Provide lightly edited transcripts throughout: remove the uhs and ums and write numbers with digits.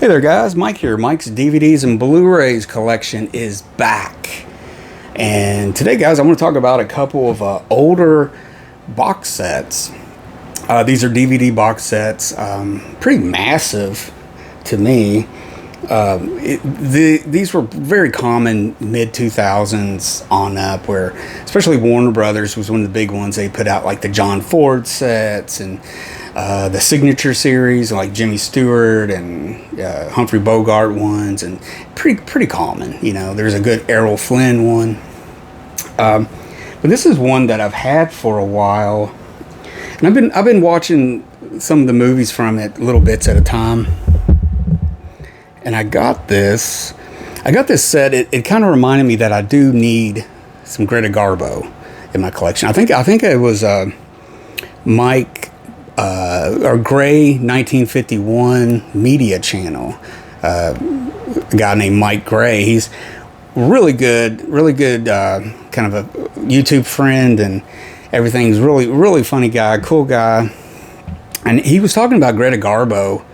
Hey there guys, Mike here. Mike's DVDs and Blu-rays collection is back. And today guys, I want to talk about a couple of older box sets. These are DVD box sets, pretty massive to me. These were very common mid-2000s on up, where especially Warner Brothers was one of the big ones. They put out like the John Ford sets and the Signature series, like Jimmy Stewart and Humphrey Bogart ones, and pretty common. You know, there's a good Errol Flynn one. But this is one that I've had for a while, and I've been watching some of the movies from it, little bits at a time. And I got this set. It kind of reminded me that I do need some Greta Garbo in my collection. I think it was Mike or Gray 1951 Media Channel. A guy named Mike Gray. He's really good kind of a YouTube friend and everything. He's really funny guy, cool guy. And he was talking about Greta Garbo.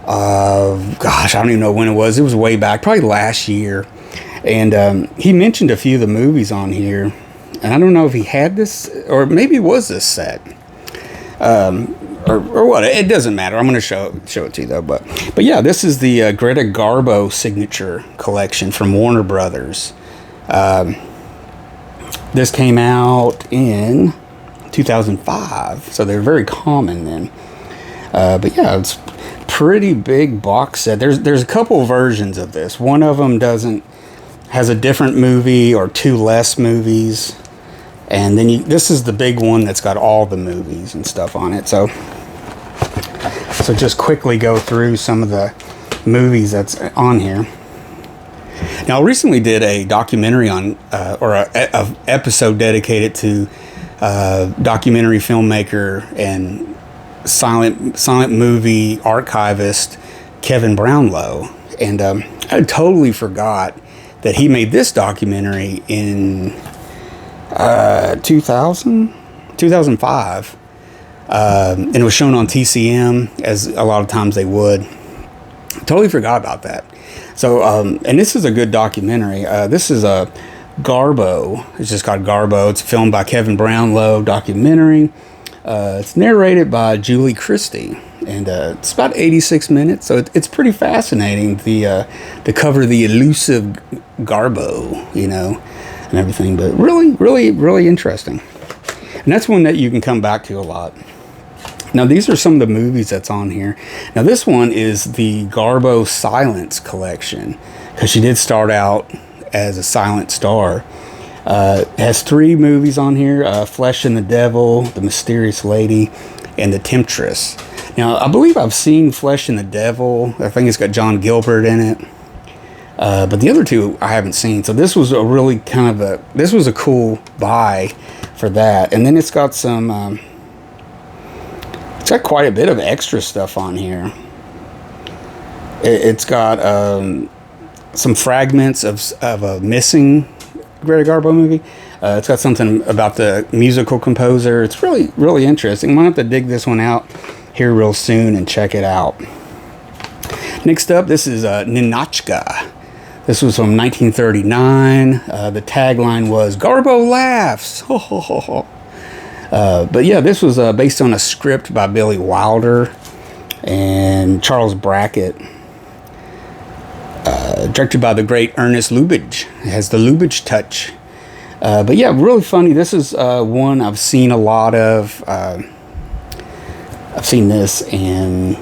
Gosh, I don't even know when it was. It was way back, probably last year. And he mentioned a few of the movies on here. And I don't know if he had this, or maybe it was this set. Or what, it doesn't matter. I'm going to show it to you though. But yeah, this is the Greta Garbo Signature Collection from Warner Brothers. This came out in 2005, so they're very common then. But yeah, it's pretty big box set. There's a couple versions of this. One of them has a different movie or two less movies. And then this is the big one that's got all the movies and stuff on it. So just quickly go through some of the movies that's on here. Now, I recently did a documentary on, or a episode dedicated to documentary filmmaker and silent movie archivist Kevin Brownlow. And I totally forgot that he made this documentary in 2005, and it was shown on TCM, as a lot of times they would. Totally forgot about that. So and this is a good documentary. This is a Garbo. It's just called Garbo. It's filmed by Kevin Brownlow documentary. It's narrated by Julie Christie, and it's about 86 minutes, so it's pretty fascinating to cover the elusive Garbo, you know, and everything, but really interesting. And that's one that you can come back to a lot. Now, these are some of the movies that's on here. Now, this one is the Garbo Silence Collection, because she did start out as a silent star. It has 3 movies on here: Flesh and the Devil, The Mysterious Lady, and The Temptress. Now, I believe I've seen Flesh and the Devil. I think it's got John Gilbert in it. But the other two I haven't seen. So this was this was a cool buy for that. And then it's got some, it's got quite a bit of extra stuff on here. It's got some fragments of a missing Greta Garbo movie. It's got something about the musical composer. It's really interesting. I'm gonna have to dig this one out here real soon and check it out. Next up, this is Ninotchka. This was from 1939. The tagline was "Garbo laughs." But yeah, this was based on a script by Billy Wilder and Charles Brackett. Directed by the great Ernest Lubitsch. It has the Lubitsch touch. But yeah, really funny. This is one I've seen a lot of. I've seen this in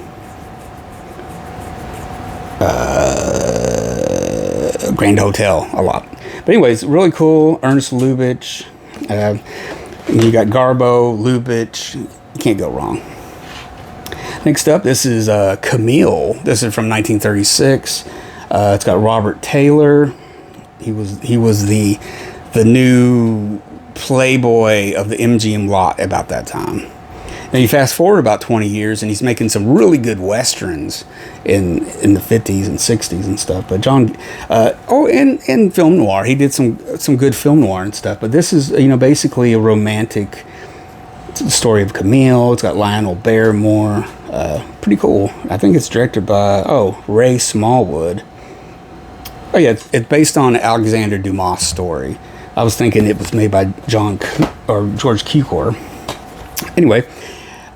Grand Hotel a lot. But anyways, really cool. Ernest Lubitsch. You got Garbo, Lubitsch. You can't go wrong. Next up, this is Camille. This is from 1936. It's got Robert Taylor. He was the new playboy of the MGM lot about that time. Now you fast forward about 20 years, and he's making some really good westerns in the 50s and 60s and stuff. But John, and film noir. He did some good film noir and stuff. But this is, you know, basically a romantic story of Camille. It's got Lionel Barrymore. Pretty cool. I think it's directed by, Ray Smallwood. Oh yeah, it's based on Alexander Dumas' story. I was thinking it was made by George Cukor. Anyway,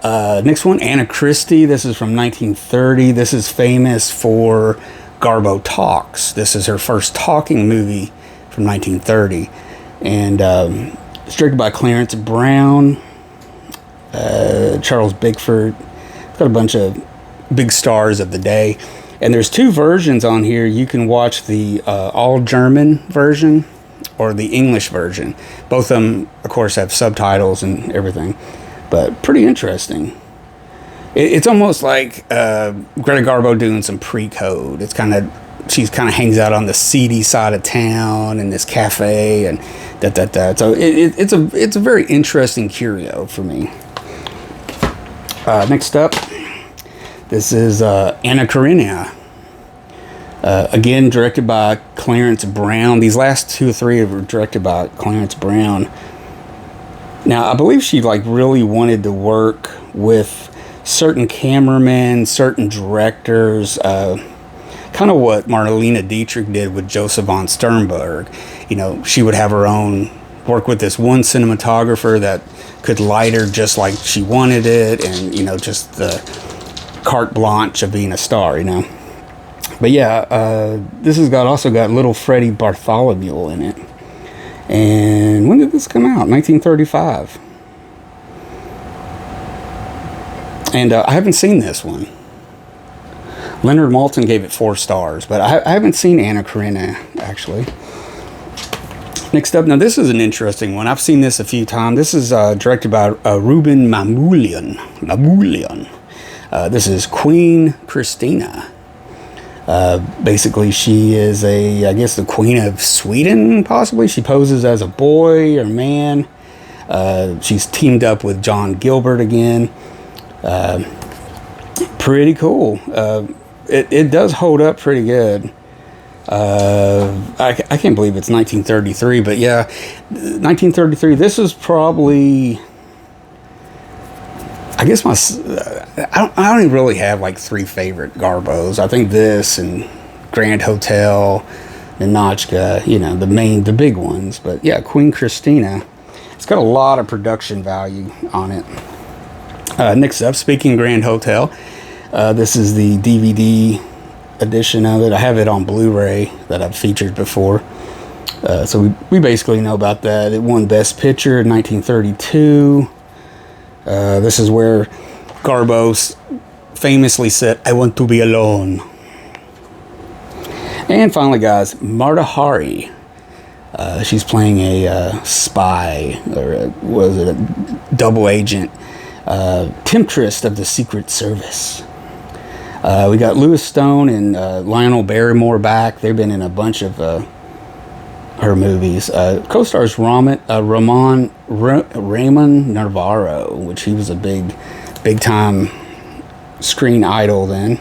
next one, Anna Christie. This is from 1930. This is famous for Garbo Talks. This is her first talking movie from 1930. And it's directed by Clarence Brown, Charles Bickford. It's got a bunch of big stars of the day. And there's two versions on here. You can watch the all German version or the English version. Both of them, of course, have subtitles and everything. But pretty interesting. It's almost like Greta Garbo doing some pre-code. It's she kind of hangs out on the seedy side of town in this cafe and that. So it's a very interesting curio for me. Next up, this is Anna Karenina. Again, directed by Clarence Brown. These last 2 or 3 were directed by Clarence Brown. Now, I believe she really wanted to work with certain cameramen, certain directors, kind of what Marlene Dietrich did with Joseph von Sternberg. She would have her own, work with this one cinematographer that could light her just like she wanted it, and, just the carte blanche of being a star, But yeah, this has also got little Freddie Bartholomew in it. And when did this come out? 1935. And I haven't seen this one. Leonard Maltin gave it 4 stars, but I haven't seen Anna Karenina, actually. Next up, now this is an interesting one. I've seen this a few times. This is directed by Ruben Mamoulian. This is Queen Christina. Basically, she is I guess the Queen of Sweden, possibly. She poses as a boy or man. She's teamed up with John Gilbert again. Pretty cool. It does hold up pretty good. I can't believe it's 1933, but yeah, 1933. This is probably, I guess I don't even really have 3 favorite Garbos. I think this and Grand Hotel and Notchka, the big ones. But yeah, Queen Christina. It's got a lot of production value on it. Next up, speaking of Grand Hotel, this is the DVD edition of it. I have it on Blu-ray that I've featured before. So we basically know about that. It won Best Picture in 1932. This is where Garbo famously said, "I want to be alone." And finally, guys, Marta Hari. She's playing a spy, or was it a double agent, temptress of the Secret Service. We got Louis Stone and Lionel Barrymore back. They've been in a bunch of her movies. Co-stars Raymond Navarro, which he was a big time screen idol then.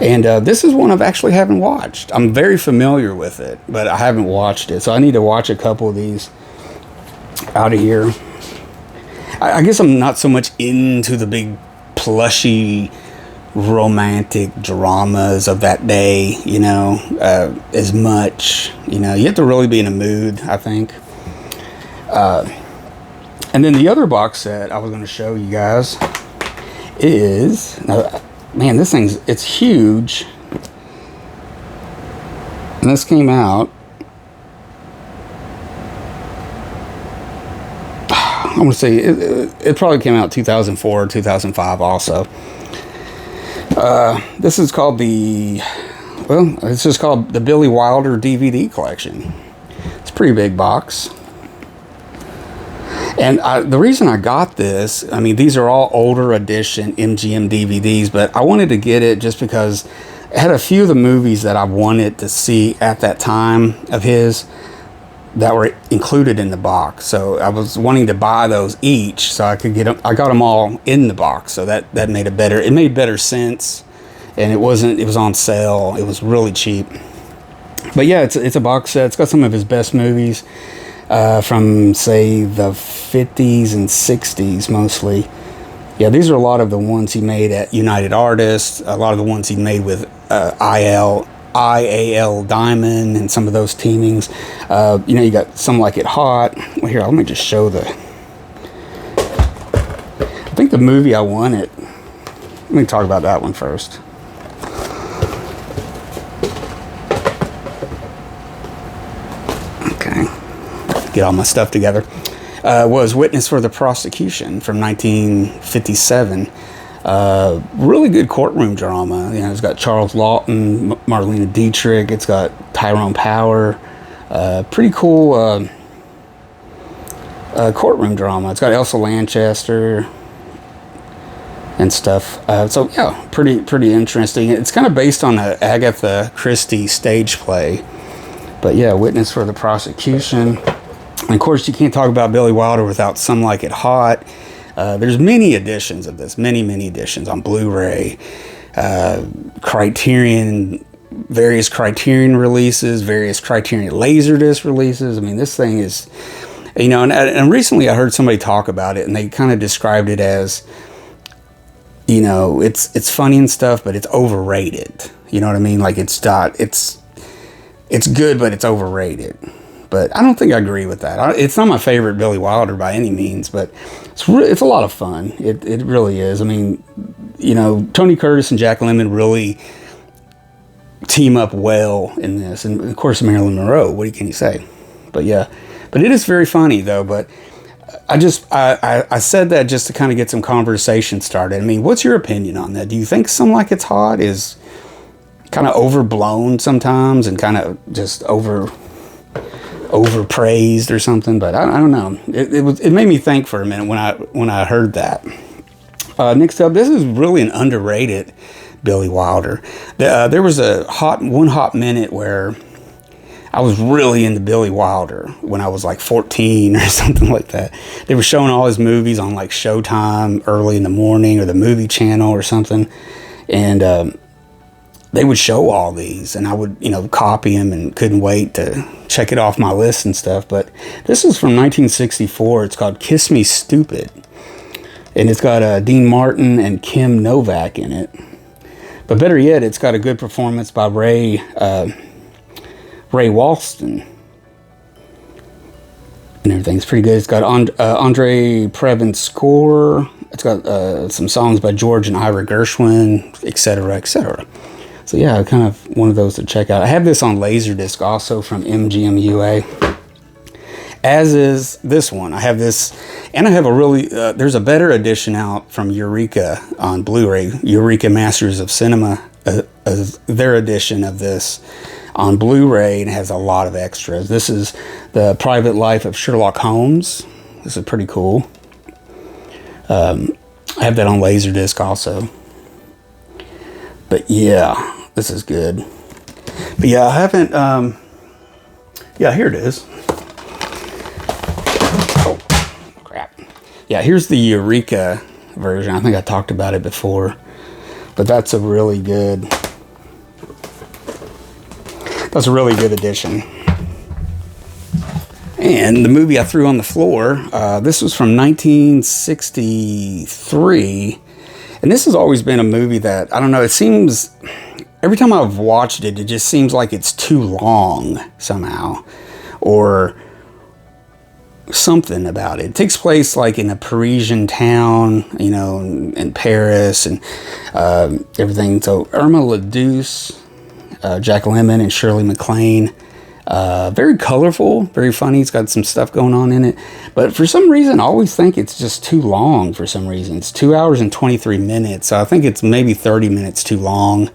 And this is one I actually haven't watched. I'm very familiar with it, but I haven't watched it. So I need to watch a couple of these out of here. I guess I'm not so much into the big plushy romantic dramas of that day, as much. You have to really be in a mood, I think. And then the other box set I was going to show you guys is, man, it's huge. And this came out, I'm going to say, it probably came out 2004 or 2005 also. This is called it's just called the Billy Wilder DVD Collection. It's a pretty big box. And the reason I got this, these are all older edition MGM DVDs, but I wanted to get it just because it had a few of the movies that I wanted to see at that time of his that were included in the box. So I was wanting to buy those each so I could get them. I got them all in the box, so that made it made better sense. And it was on sale. It was really cheap. But yeah, it's a box set. It's got some of his best movies from, say, the 50s and 60s mostly. Yeah, these are a lot of the ones he made at United Artists, a lot of the ones he made with IAL Diamond and some of those teamings. You know, you got Some Like It Hot. Well, here, let me just show the... I think the movie I won it... Let me talk about that one first. Okay. Get all my stuff together. Was Witness for the Prosecution from 1957. Really good courtroom drama. You know, it's got Charles Lawton, Marlena Dietrich. It's got Tyrone Power. Pretty cool courtroom drama. It's got Elsa Lanchester and stuff. So yeah, pretty interesting. It's kind of based on an Agatha Christie stage play. But yeah, Witness for the Prosecution. And of course, you can't talk about Billy Wilder without Some Like It Hot. There's many editions of this, many editions on Blu-ray, Criterion, various Criterion releases, various Criterion Laserdisc releases. I mean, this thing is, you know, and recently I heard somebody talk about it, and they kind of described it as, you know, it's funny and stuff, but it's overrated. You know what I mean? Like it's good, but it's overrated. But I don't think I agree with that. It's not my favorite Billy Wilder by any means, but it's a lot of fun. It really is. I mean, you know, Tony Curtis and Jack Lemmon really team up well in this. And, of course, Marilyn Monroe. What can you say? But, yeah. But it is very funny, though. But I said that just to kind of get some conversation started. I mean, what's your opinion on that? Do you think Some Like It's Hot is kind of overblown sometimes and kind of just overpraised or something? But I don't know. It made me think for a minute when I heard that. Next up, this is really an underrated Billy Wilder. There was one hot minute where I was really into Billy Wilder when I was like 14 or something like that. They were showing all his movies on like Showtime early in the morning or the Movie Channel or something, and they would show all these, and I would, you know, copy them and couldn't wait to check it off my list and stuff. But this is from 1964. It's called Kiss Me Stupid. And it's got Dean Martin and Kim Novak in it. But better yet, it's got a good performance by Ray Walston. And everything's pretty good. It's got Andre Previn's score. It's got some songs by George and Ira Gershwin, etc., etc. So yeah, kind of one of those to check out. I have this on Laserdisc also from MGM-UA. As is this one. I have this, and I have a really, there's a better edition out from Eureka on Blu-ray. Eureka Masters of Cinema, their edition of this on Blu-ray, and it has a lot of extras. This is The Private Life of Sherlock Holmes. This is pretty cool. I have that on Laserdisc also. But yeah, this is good. But yeah, I haven't, yeah, here it is. Oh, crap. Yeah, here's the Eureka version. I think I talked about it before. But that's a really good edition. And the movie I threw on the floor, this was from 1963. And this has always been a movie that, I don't know, it seems, every time I've watched it, it just seems like it's too long somehow. Or something about it. It takes place like in a Parisian town, you know, in Paris and everything. So Irma La Douce, Jack Lemmon and Shirley MacLaine. Very colorful, very funny. It's got some stuff going on in it. But for some reason, I always think it's just too long for some reason. It's 2 hours and 23 minutes. So I think it's maybe 30 minutes too long.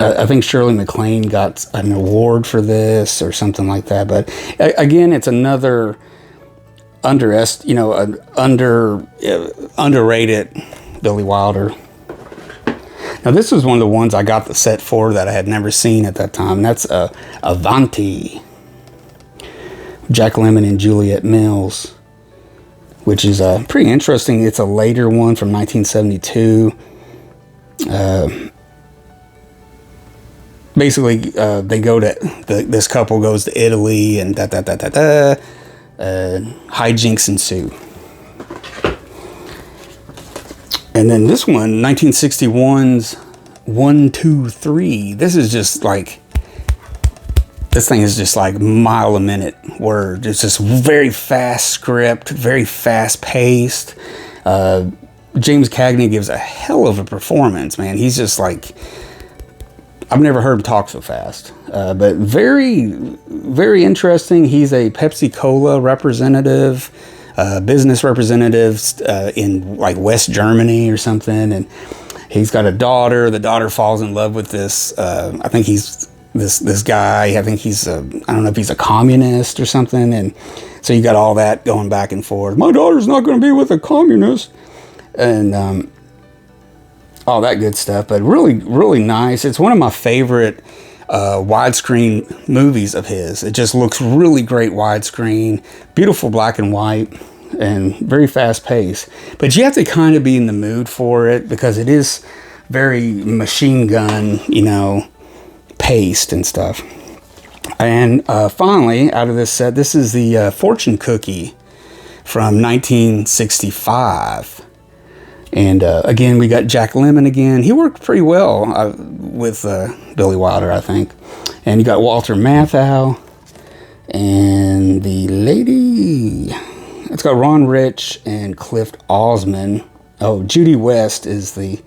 I think Shirley MacLaine got an award for this or something like that. But again, it's another underrated Billy Wilder. Now, this was one of the ones I got the set for that I had never seen at that time. That's Avanti. Jack Lemmon and Juliet Mills, which is pretty interesting. It's a later one from 1972. Basically, they go to this couple goes to Italy, and hijinks ensue. And then this one, 1961's 1, 2, 3. This is just like, this thing is just like mile a minute word. It's just very fast script, very fast paced. James Cagney gives a hell of a performance, man. He's just like, I've never heard him talk so fast. But very, very interesting. He's a Pepsi-Cola representative, business representative in like West Germany or something. And he's got a daughter. The daughter falls in love with this, I think he's this guy. I think he's, I don't know if he's a communist or something. And so you got all that going back and forth. My daughter's not going to be with a communist. And all that good stuff. But really, really nice. It's one of my favorite widescreen movies of his. It just looks really great widescreen. Beautiful black and white. And very fast paced. But you have to kind of be in the mood for it, because it is very machine gun, you know, paced and stuff. And finally, out of this set, this is the fortune cookie from 1965. And again, we got Jack Lemmon again. He worked pretty well with Billy Wilder, I think. And you got Walter Matthau. And the lady, it's got Ron Rich and Cliff Osmond. Oh, Judy West is the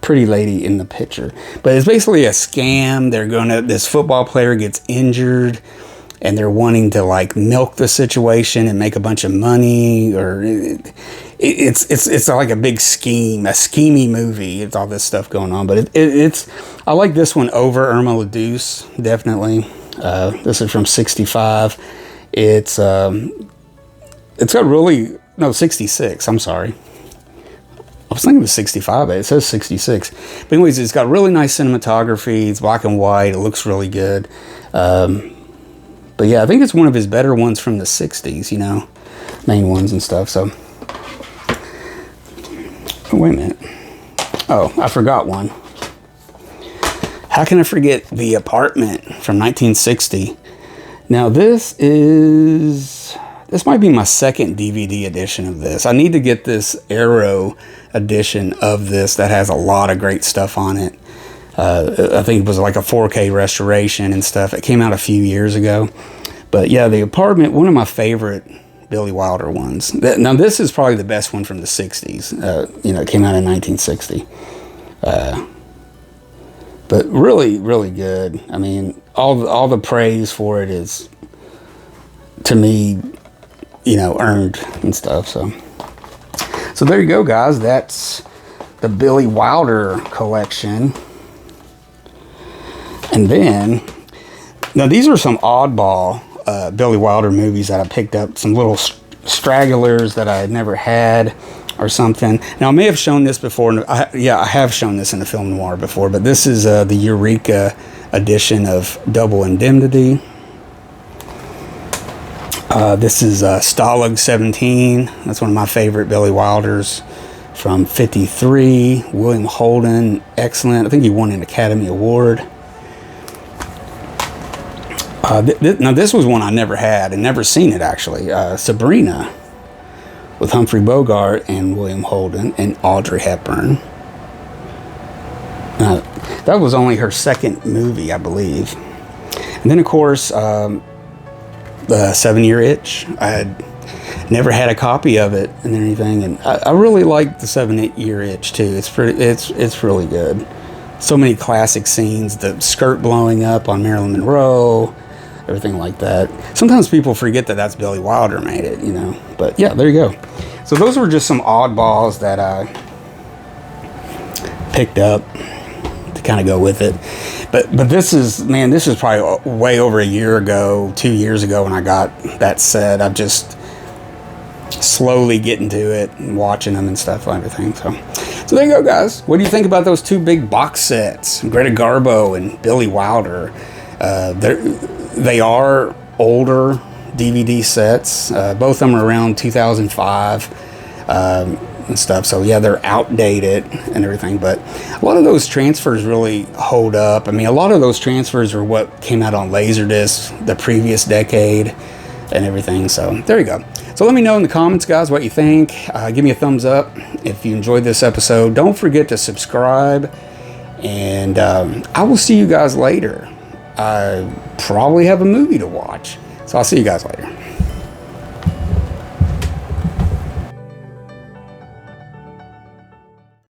pretty lady in the picture. But it's basically a scam. This football player gets injured, and they're wanting to like milk the situation and make a bunch of money, or it's like a big scheme, a schemy movie. It's all this stuff going on, but it's I like this one over Irma la Douce, definitely. This is from 65. It's got really, no, 66, I'm sorry. I was thinking it was 65, but it says 66. But anyways, it's got really nice cinematography. It's black and white. It looks really good. But yeah, I think it's one of his better ones from the 60s, you know, main ones and stuff. So, oh, wait a minute. Oh, I forgot one. How can I forget The Apartment from 1960? Now, this might be my second DVD edition of this. I need to get this Arrow edition of this that has a lot of great stuff on it. I think it was like a 4K restoration and stuff. It came out a few years ago. But yeah, The Apartment, one of my favorite Billy Wilder ones. Now, this is probably the best one from the 60s. You know, it came out in 1960. But really, really good. I mean, all the praise for it is, to me, you know, earned and stuff. So there you go, guys. That's the Billy Wilder collection. And then, now these are some oddball Billy Wilder movies that I picked up. Some little stragglers that I had never had or something. Now, I may have shown this before. I have shown this in the film noir before. But this is the Eureka edition of Double Indemnity. This is Stalag 17. That's one of my favorite Billy Wilders from 53. William Holden, excellent. I think he won an Academy Award. Now, this was one I never had and never seen it, actually. Sabrina, with Humphrey Bogart and William Holden and Audrey Hepburn. That was only her second movie, I believe. And then, of course, the 7-Year Itch. I had never had a copy of it and anything, and I really like the 7-Year Itch too. It's really good. So many classic scenes, the skirt blowing up on Marilyn Monroe, everything like that. Sometimes people forget that that's Billy Wilder made it, you know. But yeah, there you go. So those were just some oddballs that I picked up to kind of go with it. But this is probably way over a year ago, 2 years ago when I got that set. I'm just slowly getting to it and watching them and stuff and everything. So there you go, guys. What do you think about those two big box sets? Greta Garbo and Billy Wilder. They are older DVD sets. Both of them are around 2005. And stuff, so yeah, they're outdated and everything, but a lot of those transfers really hold up. I mean, a lot of those transfers are what came out on Laserdisc the previous decade, and everything. So there you go. So let me know in the comments, guys, what you think. Give me a thumbs up if you enjoyed this episode. Don't forget to subscribe, and I will see you guys later. I probably have a movie to watch, so I'll see you guys later.